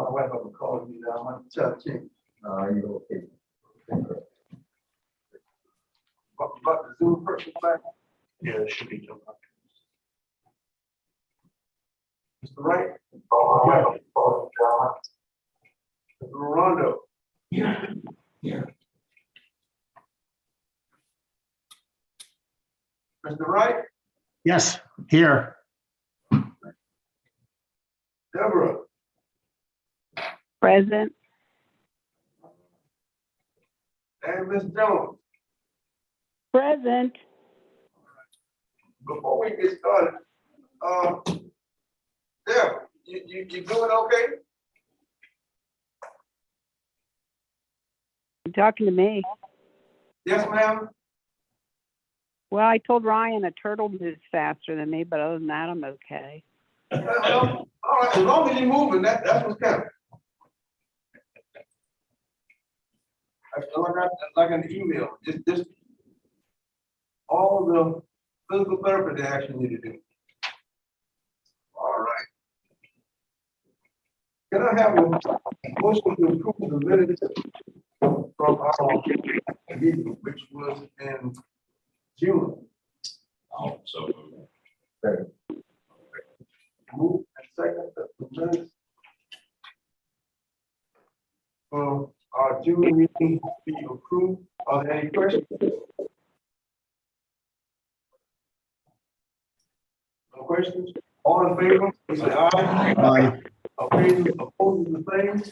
my wife up and call me now. I'm gonna tell you. You okay? But the Zoom person back, Yeah, it should be jumped up. Mr. Wright. Mr. Rondo. Yeah. Mr. Wright. Yes, here. Deborah. Present. And Ms. Jones. Present. Before we get started, Deborah, you doing okay? You talking to me? Yes, ma'am. Well, I told Ryan a turtle moves faster than me, but other than that, I'm okay. All right, as long as you're moving, that's what's counting. Like an email, just all the physical therapy they actually need to do. All right. Can I have a motion to approve the minutes from our meeting, which was in June? Oh, so. Move and second that the minutes from our June meeting be approved. Are there any questions? No questions? All in favor, please say aye. Aye. Opposed, the same.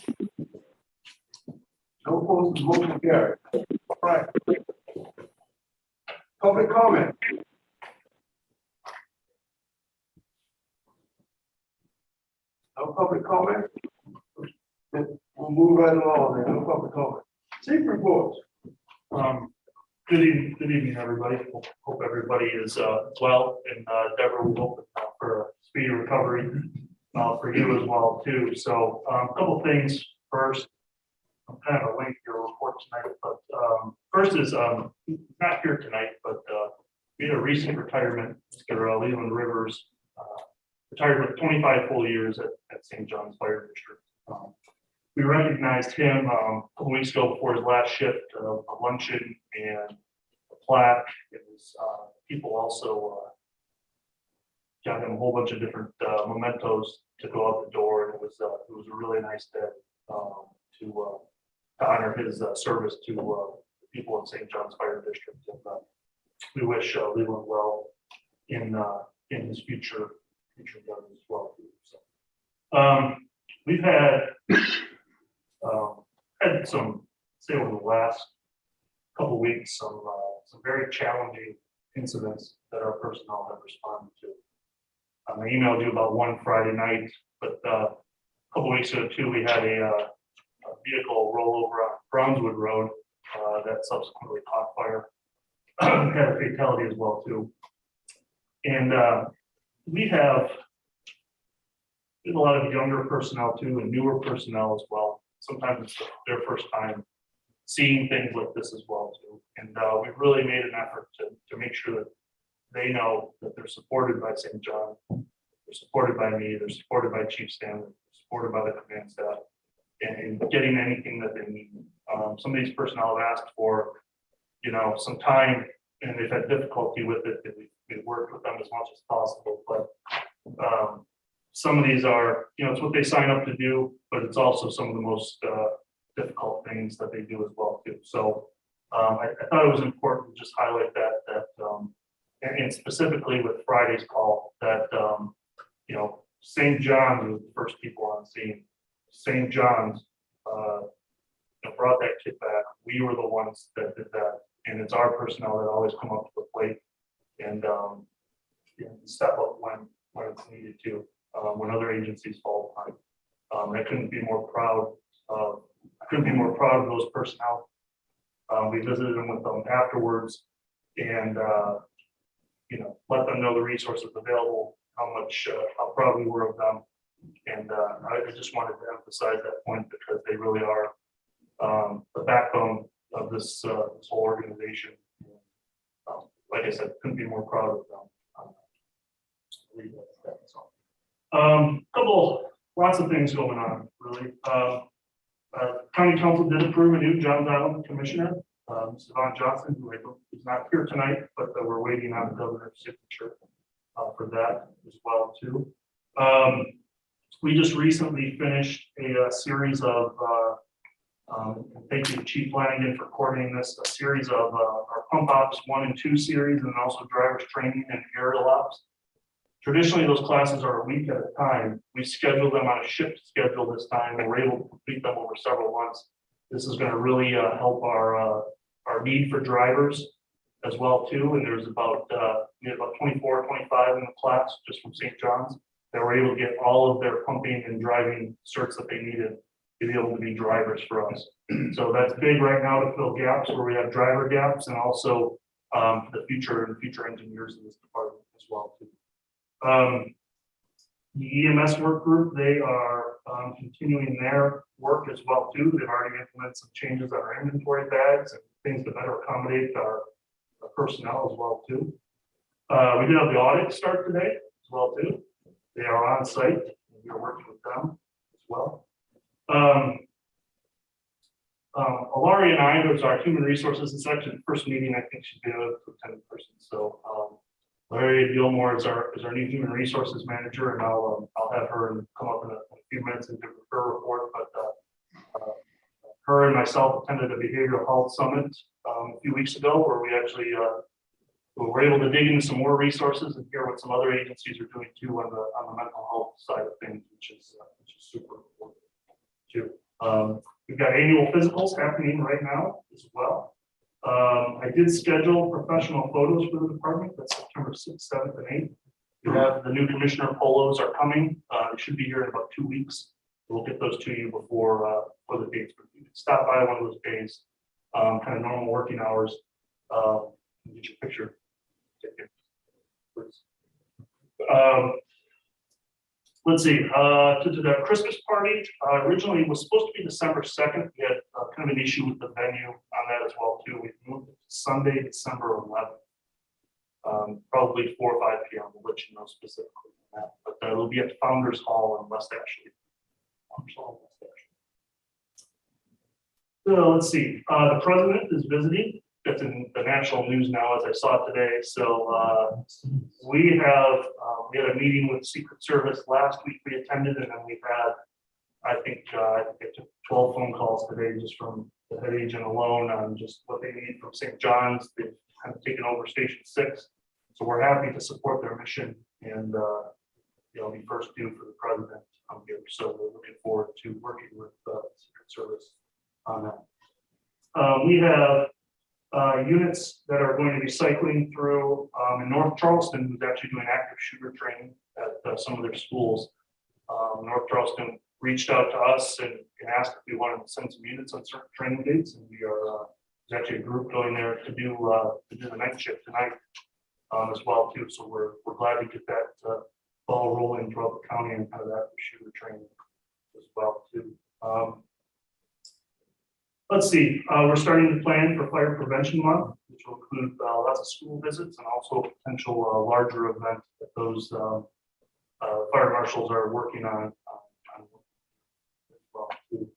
No opposed, the motion carried. All right. Public comment. No public comment? We'll move right along then. No public comment. Chief reports. Good evening, everybody. Hope everybody is well, and Deborah, we hope for a speedy recovery for you as well too. So a couple things first. I'm kind of a lengthy report tonight, but first is not here tonight, but we had a recent retirement. Mr. Leland Rivers retired with 25 full years at St. John's Fire District. We recognized him a couple weeks ago before his last shift, a luncheon and a plaque. It was people also got him a whole bunch of different mementos to go out the door, and it was a really nice day to honor his service to the people in St. John's Fire District. And we wish Leland well in his future endeavors as well. So we've had some, say over the last couple of weeks, some very challenging incidents that our personnel have responded to. I emailed you about one Friday night, but a couple of weeks ago too, we had a vehicle roll over on Brownswood Road that subsequently caught fire. Had a fatality as well too. And we have a lot of younger personnel too, and newer personnel as well. Sometimes it's their first time seeing things like this as well too. And we've really made an effort to make sure that they know that they're supported by St. John, they're supported by me, they're supported by Chief Stanley, they're supported by the command staff, and getting anything that they need. Some of these personnel have asked for, some time, and they've had difficulty with it. We've worked with them as much as possible, but some of these are, it's what they sign up to do, but it's also some of the most difficult things that they do as well too. So I thought it was important to just highlight that and specifically with Friday's call that St. John's was the first people on scene. St. John's brought that kid back. We were the ones that did that, and it's our personnel that always come up to the plate and step up when it's needed to. When other agencies fall behind. I couldn't be more proud of those personnel. We visited them with them afterwards and let them know the resources available, how proud we were of them. And I just wanted to emphasize that point because they really are the backbone of this whole organization. Like I said, couldn't be more proud of them. Couple lots of things going on, really. County Council did approve a new Johns Island Commissioner, Savon Johnson, who is not here tonight, but we're waiting on the governor's signature for that as well, too. We just recently finished a series of, thank you, Chief Flanagan, for coordinating this, a series of our pump ops 1 and 2 series, and also drivers training and aerial ops. Traditionally, those classes are a week at a time. We schedule them on a shift schedule this time, and we're able to complete them over several months. This is going to really help our need for drivers as well too. And there's about we had about 24, 25 in the class just from St. John's that were able to get all of their pumping and driving certs that they needed to be able to be drivers for us. So that's big right now to fill gaps where we have driver gaps, and also the future engineers in this department as well too. The EMS work group, they are continuing their work as well too. They've already implemented some changes on our inventory bags and things to better accommodate our personnel as well too. We did have the audit start today as well too. They are on site and we are working with them as well. Alari and I, there's our human resources. It's actually the first meeting I think she's been able to attend in person. So Larry Gilmore is our new human resources manager, and I'll have her come up in a few minutes and give her report. But her and myself attended a behavioral health summit a few weeks ago, where we actually we were able to dig into some more resources and hear what some other agencies are doing too on the mental health side of things, which is super important too. We've got annual physicals happening right now as well. I did schedule professional photos for the department. That's September 6th, 7th, and 8th. We have the new commissioner polos are coming. They should be here in about 2 weeks. We'll get those to you before the dates. But you can stop by one of those days, kind of normal working hours. Get your picture. Let's see, to the Christmas party, originally it was supposed to be December 2nd. We had kind of an issue with the venue on that as well too. We moved it to Sunday, December 11th. Probably 4 or 5 p.m. We'll let you know specifically on that. But it'll be at Founders Hall in West Ashley. So let's see, the president is visiting. That's in the national news now, as I saw today. So we had a meeting with Secret Service last week. We attended, and then we've had, I think I took 12 phone calls today just from the head agent alone on just what they need from St. John's. They've kind of taken over Station 6, so we're happy to support their mission and be first due for the president here. So we're looking forward to working with Secret Service on that. We have units that are going to be cycling through in North Charleston, who's actually doing active shooter training at some of their schools. North Charleston reached out to us and asked if we wanted to send some units on certain training dates, and we are there's actually a group going there to do the night shift tonight as well too. So we're glad to get that ball rolling throughout the county and kind of that shooter training as well too. Let's see, we're starting to plan for Fire Prevention Month, which will include lots of school visits and also a potential larger event that those fire marshals are working on as well too.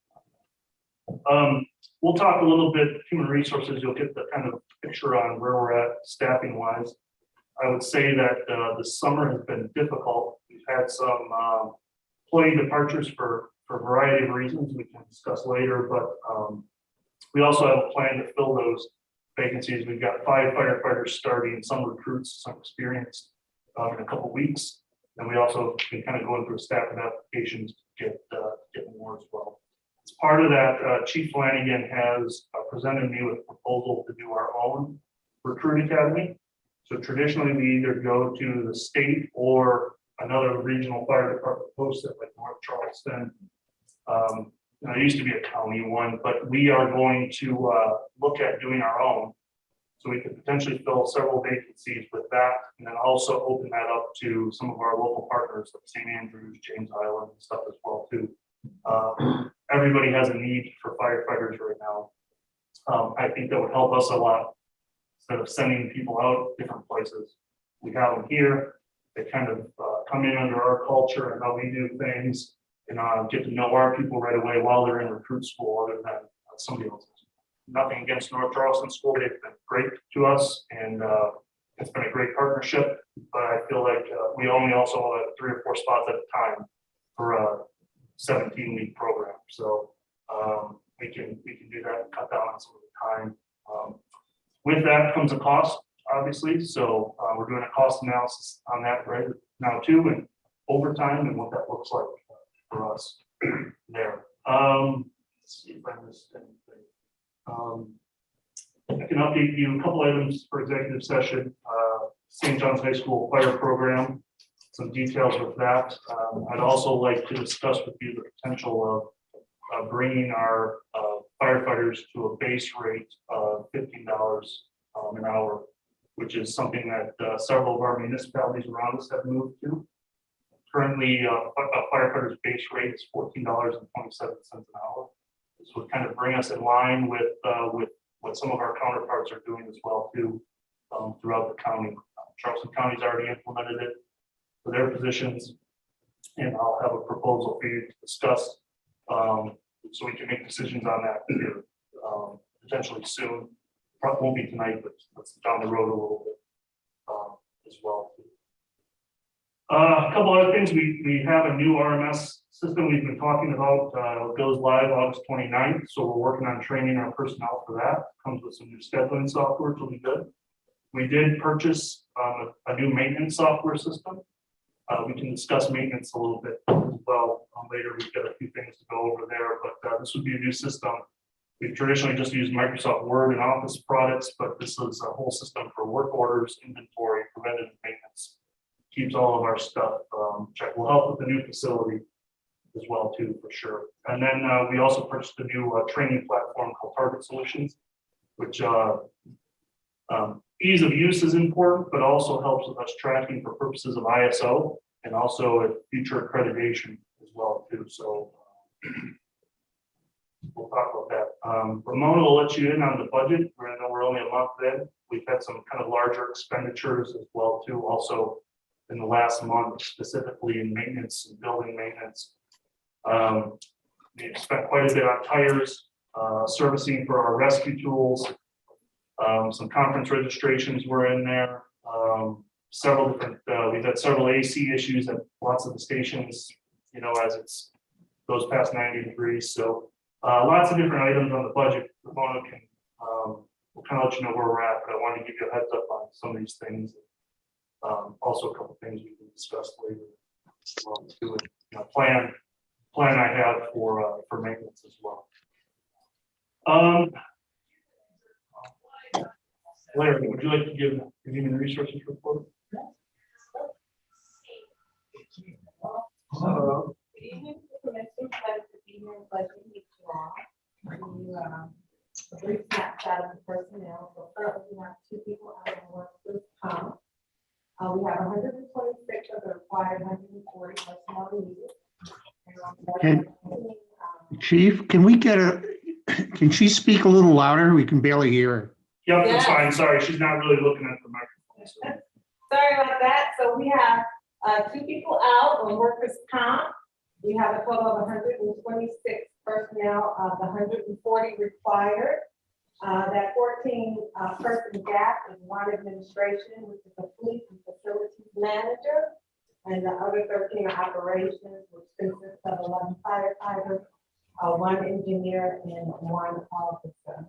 We'll talk a little bit human resources. You'll get the kind of picture on where we're at staffing wise. I would say that the summer has been difficult. We've had some employee departures for a variety of reasons we can discuss later, but we also have a plan to fill those vacancies. We've got 5 firefighters starting, some recruits, some experienced in a couple weeks. And we also been kind of going through a stack of applications to get more as well. As part of that, Chief Flanagan has presented me with a proposal to do our own recruit academy. So traditionally we either go to the state or another regional fire department posted like North Charleston. It used to be a county one, but we are going to look at doing our own. So we could potentially fill several vacancies with that, and then also open that up to some of our local partners like St. Andrews, James Island, and stuff as well too. Everybody has a need for firefighters right now. I think that would help us a lot. Instead of sending people out different places, we have them here. They kind of come in under our culture and how we do things, get to know our people right away while they're in recruit school, other than somebody else's. Nothing against North Charleston School, they've been great to us, and it's been a great partnership. But I feel like we only also have 3 or 4 spots at a time for a 17-week program. So we can do that and cut down on some of the time. With that comes a cost, obviously. So we're doing a cost analysis on that right now too, and overtime and what that looks like for us there. Let's see if I missed anything. I can update you a couple items for executive session. St. John's High School Fire Program, some details with that. I'd also like to discuss with you the potential of bringing our firefighters to a base rate of $15 an hour, which is something that several of our municipalities around us have moved to. Currently, a firefighter's base rate is $14.27 an hour. This would kind of bring us in line with what some of our counterparts are doing as well too, throughout the county. Charleston County's already implemented it for their positions, and I'll have a proposal for you to discuss, so we can make decisions on that here, potentially soon. Probably won't be tonight, but that's down the road a little bit as well. A couple other things, we have a new RMS system we've been talking about. It goes live August 29th, so we're working on training our personnel for that. Comes with some new scheduling software, which will be good. We did purchase a new maintenance software system. We can discuss maintenance a little bit as well later. We've got a few things to go over there, but this would be a new system. We've traditionally just used Microsoft Word and Office products, but this is a whole system for work orders, inventory, preventative maintenance. Keeps all of our stuff checked. Will help with the new facility as well too, for sure. And then we also purchased a new training platform called Target Solutions, which ease of use is important, but also helps with us tracking for purposes of ISO and also future accreditation as well too. So we'll talk about that. Ramona will let you in on the budget. I know we're only a month in. We've had some kind of larger expenditures as well too. Also in the last month, specifically in maintenance and building maintenance. We spent quite a bit on tires, servicing for our rescue tools. Some conference registrations were in there. Several different, we've had several AC issues at lots of the stations, as it's goes past 90 degrees. So lots of different items on the budget. Ramona can, we'll kind of let you know where we're at, but I wanted to give you a heads up on some of these things. Also a couple things we can discuss later. Do it, plan I have for maintenance as well. Larry, would you like to give the human resources report? Good evening, Commissioner. Pleasure to be here. Pleasure to meet you all. A brief snapshot of the personnel. So currently we have 2 people out of workers' comp. We have 126 of the required 140 personnel needed. Chief, can she speak a little louder? We can barely hear her. Yep, Yeah. that's fine. Sorry, she's not really looking at the microphone. So. Sorry about that. So we have 2 people out on workers' comp. We have a total of 126 personnel of the 140 required. That 14 person gap is one administration, which is a fleet and facilities manager, and the other 13 are operations, which consists of 11 firefighters, 1 engineer, and 1 officer.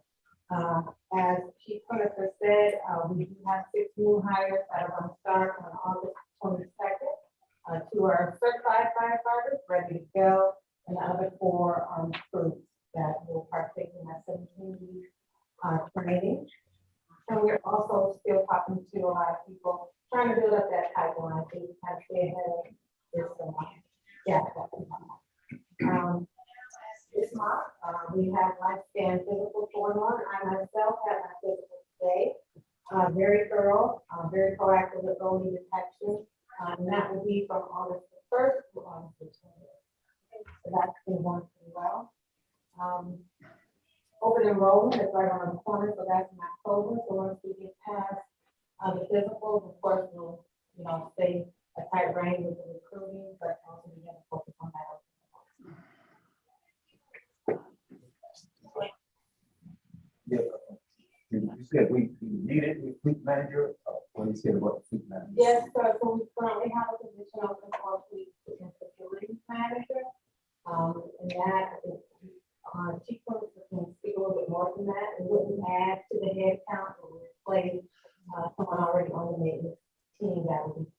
As Chief Conifer said, we do have 6 new hires that are going to start on August 22nd. 2 are certified firefighters ready to go, and the other 4 are recruits that will partake in that 17-week training. And we're also still talking to a lot of people, trying to build up that pipeline. So we kind of stay ahead of this gap that we have. This month, we have lifespan physical going on. I myself have my physical today. Very thorough, very proactive with early detection. And that will be from August the 1st to August the 20th. So that's been going pretty well. Open enrollment is right around the corner, so that's in October. So once we get past the physicals, of course, we'll stay a tight rein with the recruiting, but also we have to focus on that. said we needed a fleet manager, what he said about the fleet manager. Yes, sir, so we currently have a position open for fleet and facilities manager. And that, I think, Chief Clerk can speak a little bit more than that, and wouldn't add to the head count or replace, someone already on the maintenance team that would be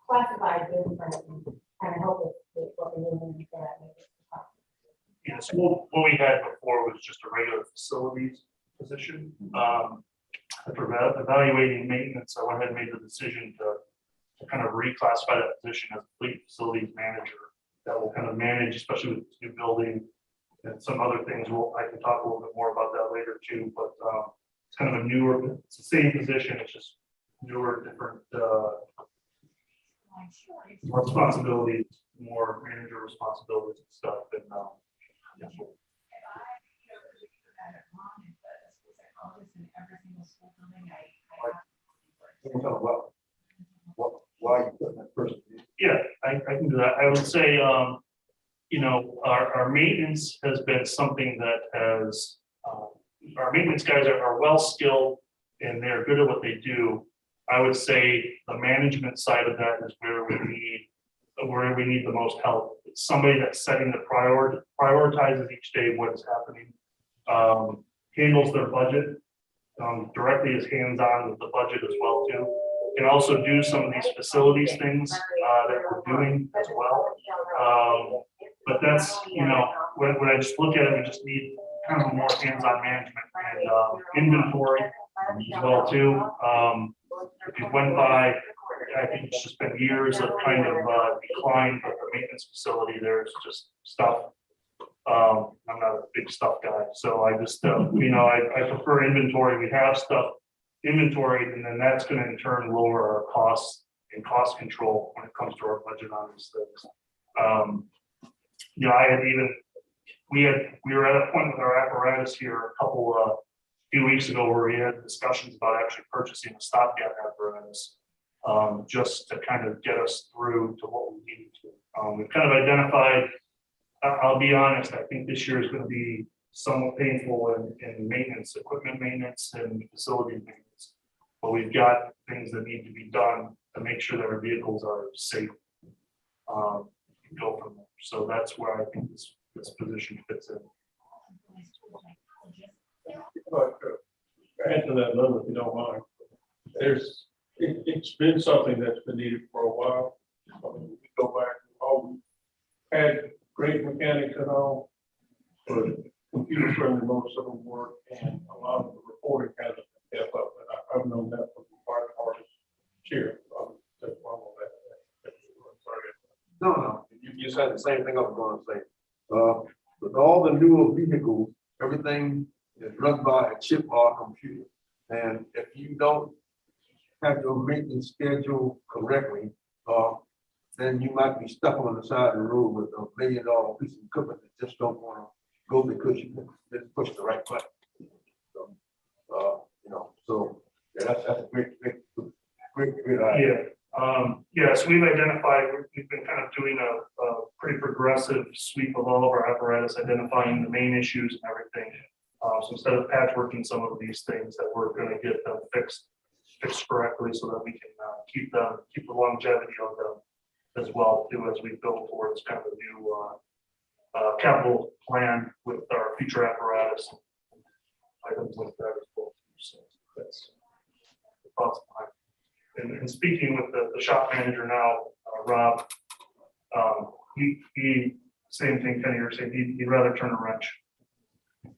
classified different and kind of help us with what we need for that maintenance department. Yes, what we had before was just a regular facilities position. After evaluating maintenance, I went ahead and made the decision to kind of reclassify that position as a fleet facilities manager that will kind of manage, especially with this new building and some other things. I can talk a little bit more about that later too, but it's kind of a newer, it's the same position, it's just newer, different responsibilities, more manager responsibilities and stuff. And yeah. Why are you putting that person in? Yeah, I can do that. I would say, you know, our maintenance has been something that has, our maintenance guys are well skilled and they're good at what they do. I would say the management side of that is where we need the most help. It's somebody that's setting the prioritizes each day what is happening, handles their budget, directly is hands-on with the budget as well too. Can also do some of these facilities things that we're doing as well. But that's, you know, when I just look at it, we just need kind of a more hands-on management and inventory as well too. If you went by, I think it's just been years of kind of decline of the maintenance facility. There's just stuff. I'm not a big stuff guy, so I just, you know, I prefer inventory. We have stuff inventory, and then that's going to in turn lower our costs and cost control when it comes to our budget on these things. You know, I had even, we were at a point with our apparatus here a few weeks ago where we had discussions about actually purchasing a stopgap apparatus, just to kind of get us through to what we needed to. We've kind of identified, I'll be honest, I think this year is going to be somewhat painful in maintenance, equipment maintenance and facility maintenance. But we've got things that need to be done to make sure that our vehicles are safe. Go from there. So that's where I think this position fits in. Add to that number, if you don't mind. It's been something that's been needed for a while. I mean, we go back, we had great mechanics and all, but computer friendly, most of them work, and a lot of the reporting hasn't been kept up. And I've known that from the fire department here. That's why I'm on that. No. You said the same thing I was going to say. With all the newer vehicles, everything is run by a chip or a computer. And if you don't have your maintenance schedule correctly, then you might be stuck on the side of the road with $1 million piece of equipment that just don't want to go because you didn't push the right button. So, you know, so yeah, that's a great idea. Yeah, so we've identified, we've been kind of doing a pretty progressive sweep of all of our apparatus, identifying the main issues and everything. So instead of patchworking some of these things, that we're going to get them fixed correctly so that we can keep the longevity of them as well too, as we build towards kind of a new capital plan with our future apparatus and items like that as well. So that's the thoughts behind it. And speaking with the shop manager now, Rob, he same thing, kind of you're saying, he'd rather turn a wrench than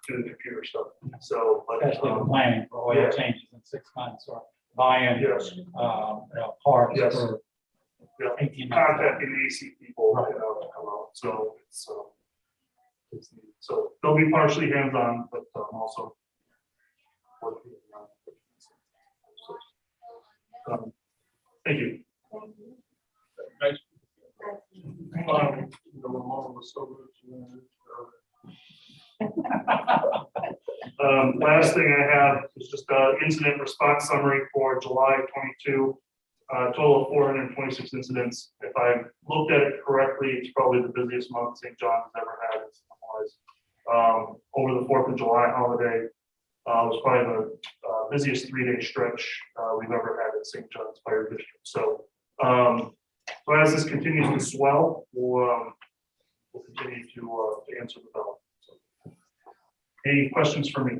do the computer stuff. So, but Especially the planning for oil changes in 6 months or buying, yes, parts yes, for yeah, 18 months. contacting the AC people, you know, to come out. So it's so they'll be partially hands-on, but also working on. Thank you. Nice. Last thing I have is just an incident response summary for July 22. Total of 426 incidents. If I looked at it correctly, it's probably the busiest month St. John's has ever had. Over the 4th of July holiday, it was probably busiest 3-day stretch we've ever had at St. John's Fire District. So, so as this continues to swell, we'll continue to answer the bell. So, any questions for me?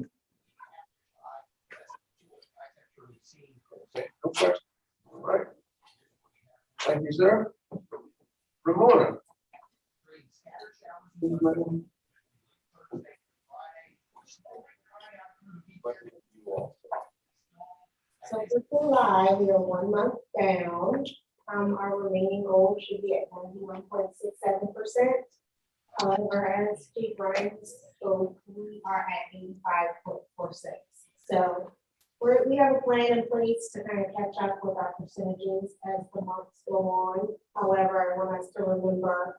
Okay, no question. All right. Thank you, sir. Ramona. So for July, we are 1 month down. Our remaining goal should be at 91.67%. However, as Chief Ryan spoke, we are at 85.46. So we have a plan in place to kind of catch up with our percentages as the months go on. However, I want us to remember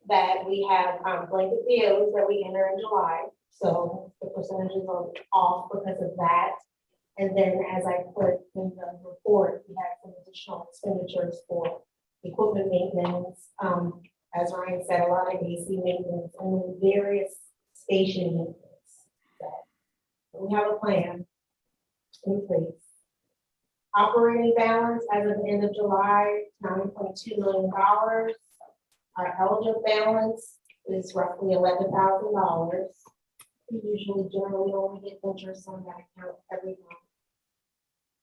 that we have blanket POs that we enter in July. So the percentages are off because of that. And then as I put in the report, we had some additional expenditures for equipment maintenance. As Ryan said, a lot of AC maintenance and then various station maintenance. So we have a plan in place. Operating balance as of the end of July, $9.2 million. Our eligible balance is roughly $11,000. We usually generally only get interest on that account every month.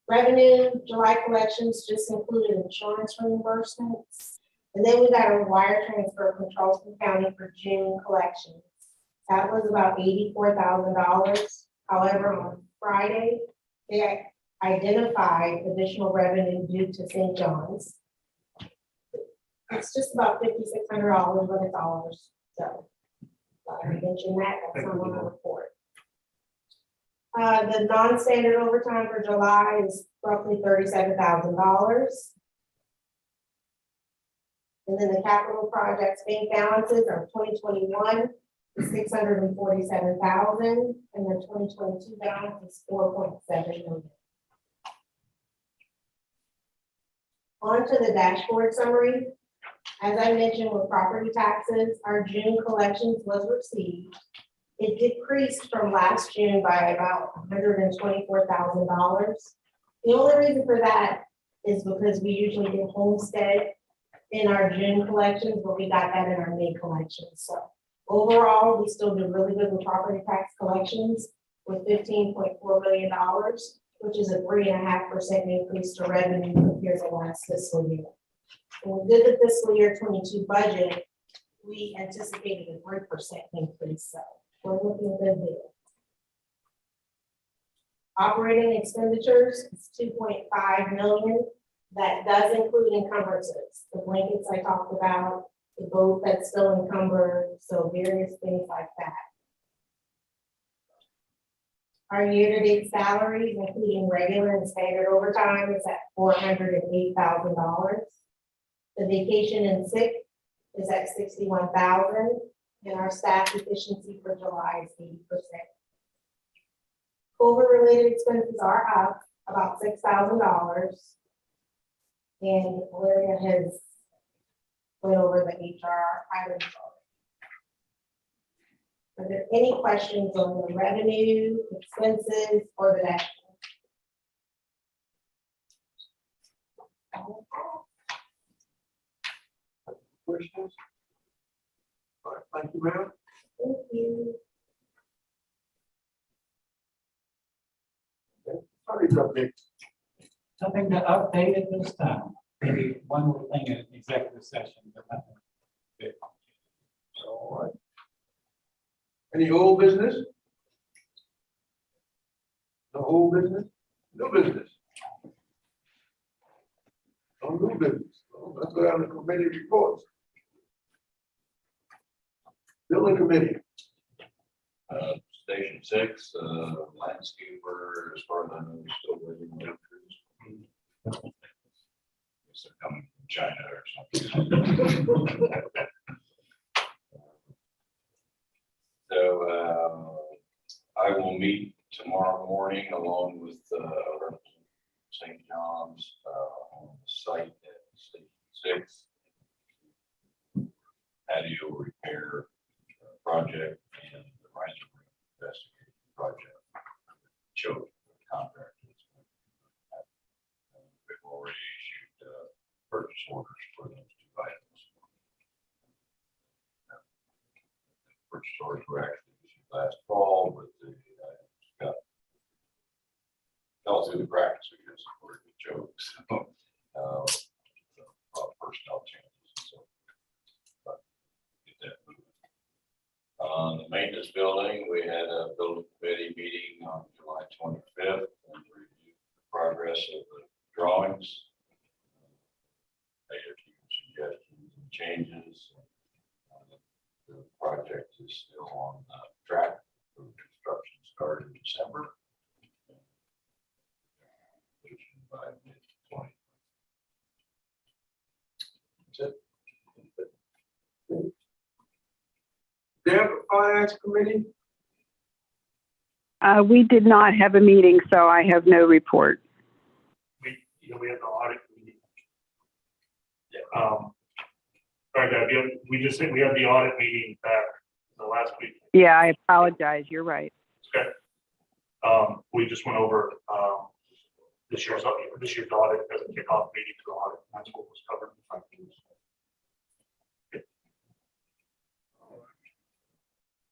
Revenue, July collections just included insurance reimbursements. And then we got a wire transfer from Charleston County for June collections. That was about $84,000. However, on Friday, they identified additional revenue due to St. John's. It's just about $5,600, but it's ours. So I mentioned that, that's not on the report. The non-standard overtime for July is roughly $37,000. And then the capital projects bank balances are 2021 is $647,000, and the 2022 balance is $4.7 million. On to the dashboard summary. As I mentioned with property taxes, our June collections was received. It decreased from last June by about $124,000. The only reason for that is because we usually get homestead in our June collections, but we got that in our May collections. So overall, we still do really good with property tax collections with $15.4 million, which is a 3.5% increase to revenue compared to last fiscal year. When we did the fiscal year 22 budget, we anticipated a 3% increase. So we're looking good there. Operating expenditures is $2.5 million. That does include encumbrances, the blankets I talked about, the boat that's still encumbered, so various things like that. Our year-to-date salaries, including regular and standard overtime, is at $408,000. The vacation and sick is at $61,000, and our staff efficiency for July is 80%. COVID-related expenses are up about $6,000. And Valeria has went over the HR items. Are there any questions on the revenue, expenses, or the dashboard? Questions? All right, thank you, ma'am. Thank you. Sorry, update. Nothing to update at this time. Maybe one more thing in executive session, but nothing big. All right. Any old business? No old business? New business? No new business. Well, let's go down to committee reports. Building committee. Station 6, landscaper, as far as I know, still waiting on crews. Guess they're coming from China or something. So I will meet tomorrow morning along with St. John's on the site at Station 6. Patio repair project and the riser room investigating project. Chose contractor. purchase orders were actually issued last fall, but the, got fell through the cracks, I guess, according to Joe. So, personnel changes, and so, but get that moving. On the maintenance building, we had a building committee meeting on July 25th and reviewed the progress of the drawings. Made a few suggestions and changes. The project is still on track for construction start in December. Completion by mid-20. That's it. Deb, Finance Committee, We did not have a meeting, so I have no report. We had the audit meeting. Sorry, Deb, we just said we had the audit meeting back the last week. Yeah, I apologize. You're right. Okay. We just went over this year's audit as a kickoff meeting to the audit. That's what was covered.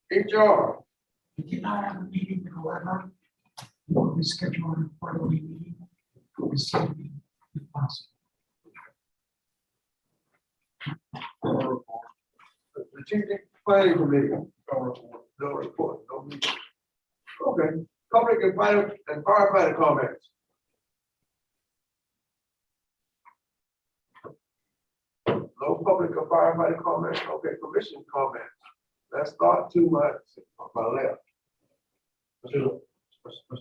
HR, We did not have a meeting, however, we scheduled a quarterly meeting. We said if possible. Strategic Planning Committee, no report, no meeting. Okay, public and firefighter comments. No public or firefighter comments, okay, commission comments. Let's start to my left. Mr.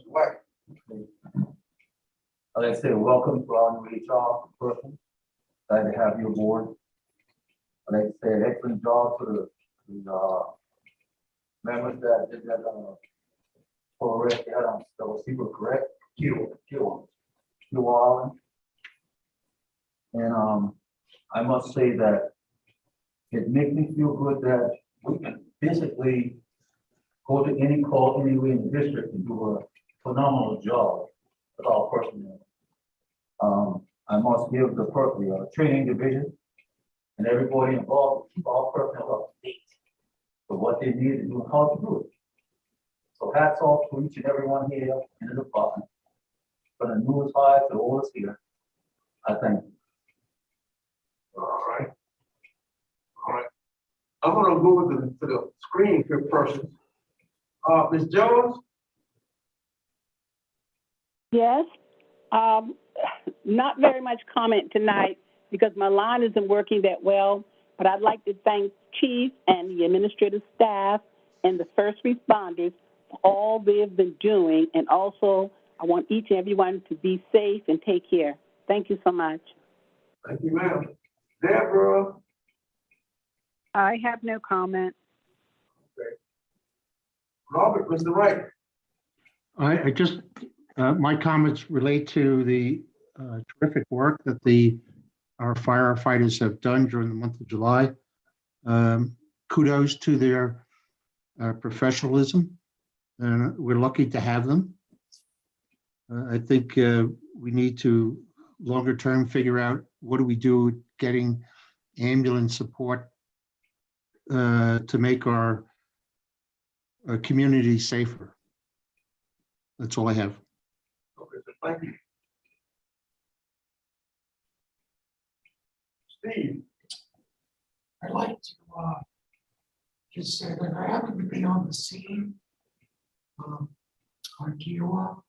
White. I'd like to say welcome to our new HR person. Glad to have you aboard. I'd like to say excellent job to the members that did that for arrest. That was super correct. Q Allen. And I must say that it makes me feel good that we can basically go to any call anywhere in the district and do a phenomenal job with our personnel. I must give the training division and everybody involved to keep our personnel up to date for what they need to do and how to do it. So hats off to each and every one here in the department. From the newest hire to the oldest here. I thank you. All right. All right. I'm gonna go to the screen for person. Ms. Jones? Yes. Not very much comment tonight because my line isn't working that well, but I'd like to thank Chief and the administrative staff and the first responders for all they've been doing. And also, I want each and everyone to be safe and take care. Thank you so much. Thank you, ma'am. Deborah? I have no comment. Okay. Robert, Mr. Wright? I just, my comments relate to the terrific work that our firefighters have done during the month of July. Kudos to their professionalism, and we're lucky to have them. I think we need to longer term figure out what do we do getting ambulance support to make our community safer. That's all I have. Okay, thank you. Steve? I'd like to just say that I happened to be on the scene on Kiowa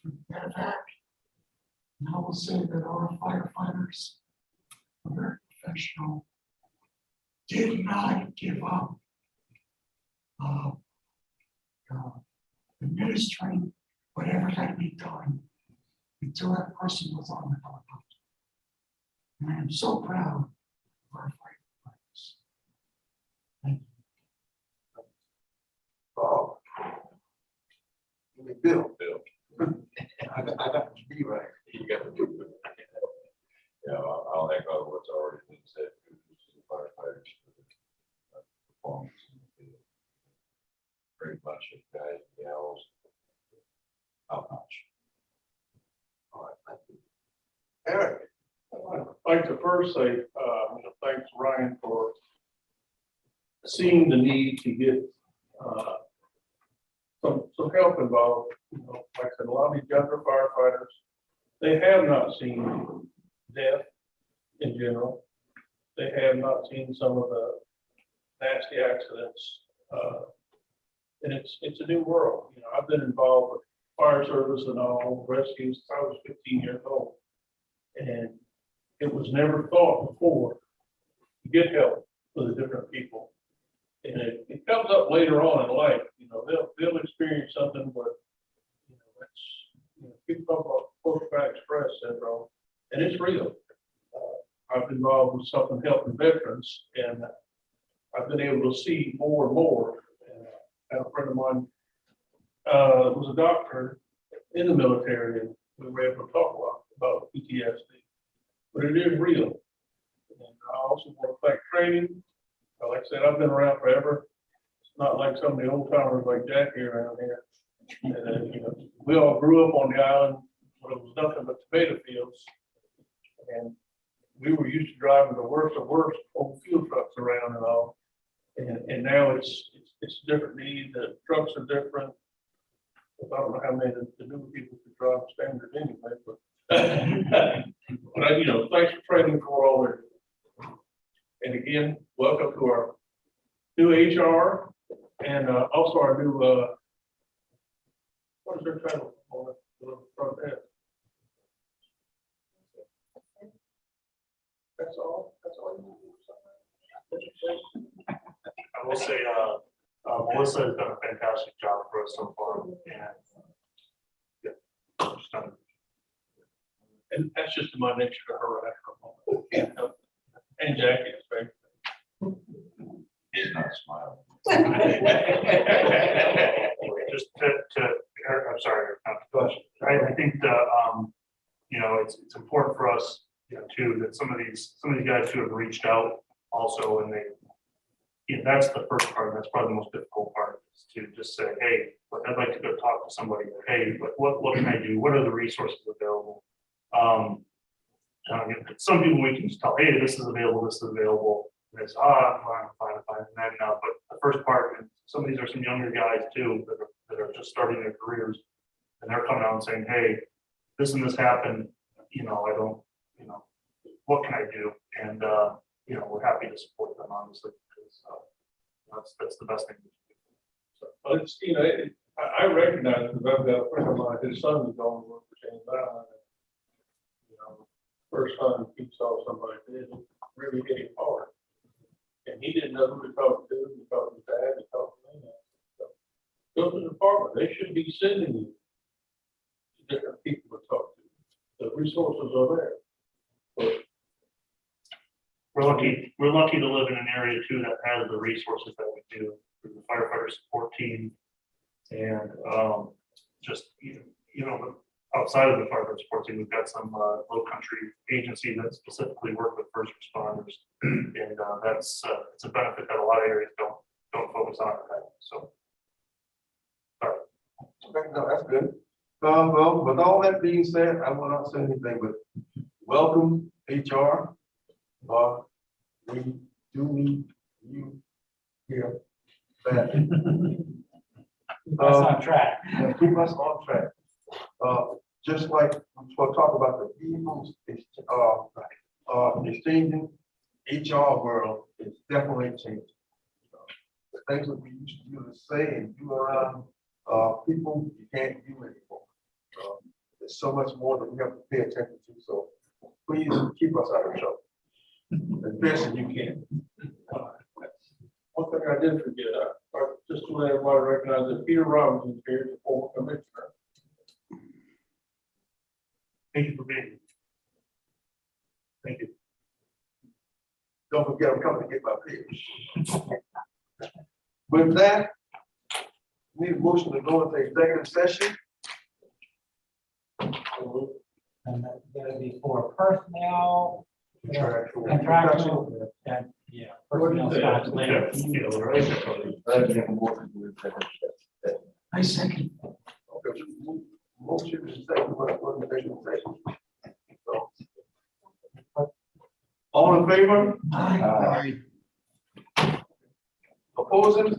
from Medevac. And I will say that our firefighters are very professional, did not give up administering whatever had to be done until that person was on the helicopter. And I am so proud of our firefighters. Thank you. Bill. I got to be right. You got to do it. Yeah, I'll echo what's already been said. Kudos to the firefighters for the performance in the field. Great bunch of guys and gals. Top notch. All right, thank you. Eric? I'd like to first say, thanks Ryan for seeing the need to get, some help involved. You know, like I said, a lot of these younger firefighters, they have not seen death in general. They have not seen some of the nasty accidents. And it's a new world. You know, I've been involved with fire service and all rescues since I was 15 years old. And it was never thought before to get help for the different people. And it comes up later on in life, you know, they'll experience something, but you know, people talk about post-traumatic stress syndrome, and it's real. I've been involved with something helping veterans, and I've been able to see more and more. And a friend of mine was a doctor in the military, and we were able to talk a lot about PTSD. But it is real. And I also want to thank training. Like I said, I've been around forever. It's not like some of the old timers like Jackie around here. And, you know, we all grew up on the island where it was nothing but tomato fields. And we were used to driving the worst of worst old fuel trucks around and all. And now it's a different need. The trucks are different. I don't know how many of the new people could drive standard anyway, but but you know, thanks for training for all that. And again, welcome to our new HR and also our new what is their title on the front end? That's all. That's all you need. I will say, Melissa has done a fantastic job for us so far, and yeah, she's done. And that's just my nature to her after a moment. And Jackie is very. He's not smiling. Just I'm sorry, not to push. I think that, you know, it's important for us, you know, too, that some of these guys who have reached out also, and they, you know, that's the first part, and that's probably the most difficult part, is to just say, hey, I'd like to go talk to somebody, hey, what can I do? What are the resources available? Some people we can just tell, hey, this is available, and it's, fine. And then, but the first part, and some of these are some younger guys too, that are just starting their careers, and they're coming out and saying, hey, this and this happened, you know, I don't, you know, what can I do? And, you know, we're happy to support them, honestly, because that's the best thing. So, but it's, you know, I recognize, because I've got a friend of mine, his son was going to work for James Island. You know, first time he saw somebody did, it really hit him hard. And he didn't know who to talk to. He talked to his dad, he talked to me. So, go to the department. They should be sending you to different people to talk to. The resources are there. But We're lucky to live in an area too that has the resources that we do, through the firefighter support team. And just, you know, outside of the firefighter support team, we've got some low country agencies that specifically work with first responders. And that's it's a benefit that a lot of areas don't focus on. So, sorry. Okay, no, that's good. Well, with all that being said, I will not say anything, but welcome HR. We do need you here. Keep us on track. Keep us on track. Just like we'll talk about the vehicles, exchanging, HR world is definitely changing. The things that we used to do to say and do around people, you can't do anymore. There's so much more that we have to pay attention to. So please keep us out of trouble as best as you can. one thing I did forget, just to let everybody recognize that Peter Robinson is here, the former commissioner. Thank you for being here. Thank you. Don't forget, I'm coming to get my pay. With that, we need a motion to go into executive session. And that's gonna be for personnel, Contractual. contractual, and, yeah, personnel starts later. I second. Okay, motion is second, what executive session. So, all in favor? Aye. Aye. Opposing?